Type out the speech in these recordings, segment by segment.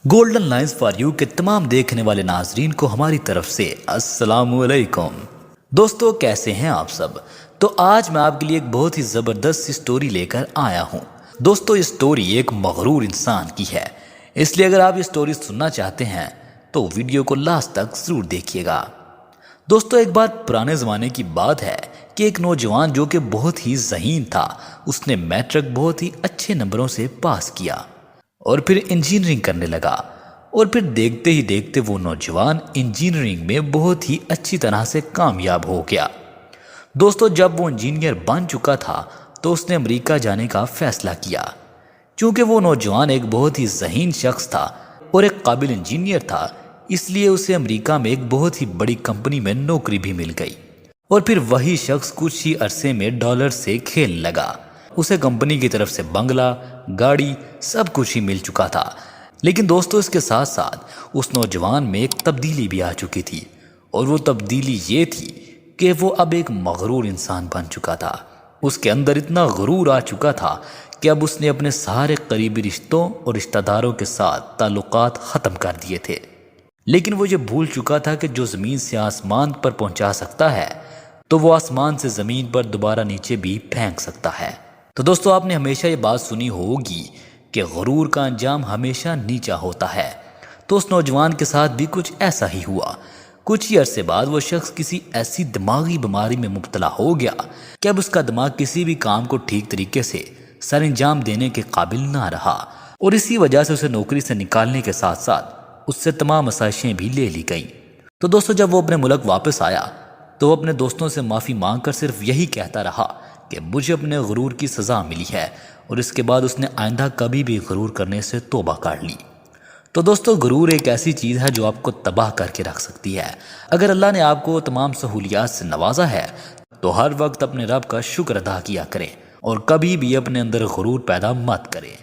Golden lines for you کے تمام دیکھنے والے ناظرین کو ہماری طرف سے السلام علیکم۔ دوستو کیسے ہیں آپ سب؟ تو آج میں آپ کے لیے ایک بہت ہی زبردست سٹوری لے کر آیا ہوں۔ دوستو یہ سٹوری ایک مغرور انسان کی ہے، اس لیے اگر آپ یہ سٹوری سننا چاہتے ہیں تو ویڈیو کو لاسٹ تک ضرور دیکھیے گا۔ دوستو ایک بار پرانے زمانے کی بات ہے کہ ایک نوجوان جو کہ بہت ہی ذہین تھا، اس نے میٹرک بہت ہی اچھے نمبروں سے پاس کیا اور پھر انجینئرنگ کرنے لگا، اور پھر دیکھتے ہی دیکھتے وہ نوجوان انجینئرنگ میں بہت ہی اچھی طرح سے کامیاب ہو گیا۔ دوستو جب وہ انجینئر بن چکا تھا تو اس نے امریکہ جانے کا فیصلہ کیا، چونکہ وہ نوجوان ایک بہت ہی ذہین شخص تھا اور ایک قابل انجینئر تھا، اس لیے اسے امریکہ میں ایک بہت ہی بڑی کمپنی میں نوکری بھی مل گئی، اور پھر وہی شخص کچھ ہی عرصے میں ڈالر سے کھیلنے لگا۔ اسے کمپنی کی طرف سے بنگلہ، گاڑی، سب کچھ ہی مل چکا تھا۔ لیکن دوستو اس کے ساتھ ساتھ اس نوجوان میں ایک تبدیلی بھی آ چکی تھی، اور وہ تبدیلی یہ تھی کہ وہ اب ایک مغرور انسان بن چکا تھا۔ اس کے اندر اتنا غرور آ چکا تھا کہ اب اس نے اپنے سارے قریبی رشتوں اور رشتہ داروں کے ساتھ تعلقات ختم کر دیے تھے۔ لیکن وہ یہ بھول چکا تھا کہ جو زمین سے آسمان پر پہنچا سکتا ہے تو وہ آسمان سے زمین پر دوبارہ نیچے بھی پھینک سکتا ہے۔ تو دوستو آپ نے ہمیشہ یہ بات سنی ہوگی کہ غرور کا انجام ہمیشہ نیچا ہوتا ہے، تو اس نوجوان کے ساتھ بھی کچھ ایسا ہی ہوا۔ کچھ ہی عرصے بعد وہ شخص کسی ایسی دماغی بیماری میں مبتلا ہو گیا کہ اب اس کا دماغ کسی بھی کام کو ٹھیک طریقے سے سر انجام دینے کے قابل نہ رہا، اور اسی وجہ سے اسے نوکری سے نکالنے کے ساتھ ساتھ اس سے تمام آسائشیں بھی لے لی گئیں۔ تو دوستو جب وہ اپنے ملک واپس آیا تو وہ اپنے دوستوں سے معافی مانگ کر صرف یہی کہتا رہا کہ مجھے اپنے غرور کی سزا ملی ہے، اور اس کے بعد اس نے آئندہ کبھی بھی غرور کرنے سے توبہ کر لی۔ تو دوستو غرور ایک ایسی چیز ہے جو آپ کو تباہ کر کے رکھ سکتی ہے۔ اگر اللہ نے آپ کو تمام سہولیات سے نوازا ہے تو ہر وقت اپنے رب کا شکر ادا کیا کریں، اور کبھی بھی اپنے اندر غرور پیدا مت کریں،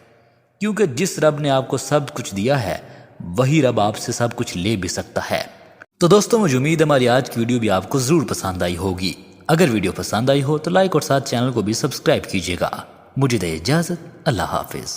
کیونکہ جس رب نے آپ کو سب کچھ دیا ہے وہی رب آپ سے سب کچھ لے بھی سکتا ہے۔ تو دوستو مجھے امید ہے ہماری آج کی ویڈیو بھی آپ کو ضرور پسند آئی ہوگی۔ اگر ویڈیو پسند آئی ہو تو لائک اور ساتھ چینل کو بھی سبسکرائب کیجیے گا۔ مجھے دے اجازت، اللہ حافظ۔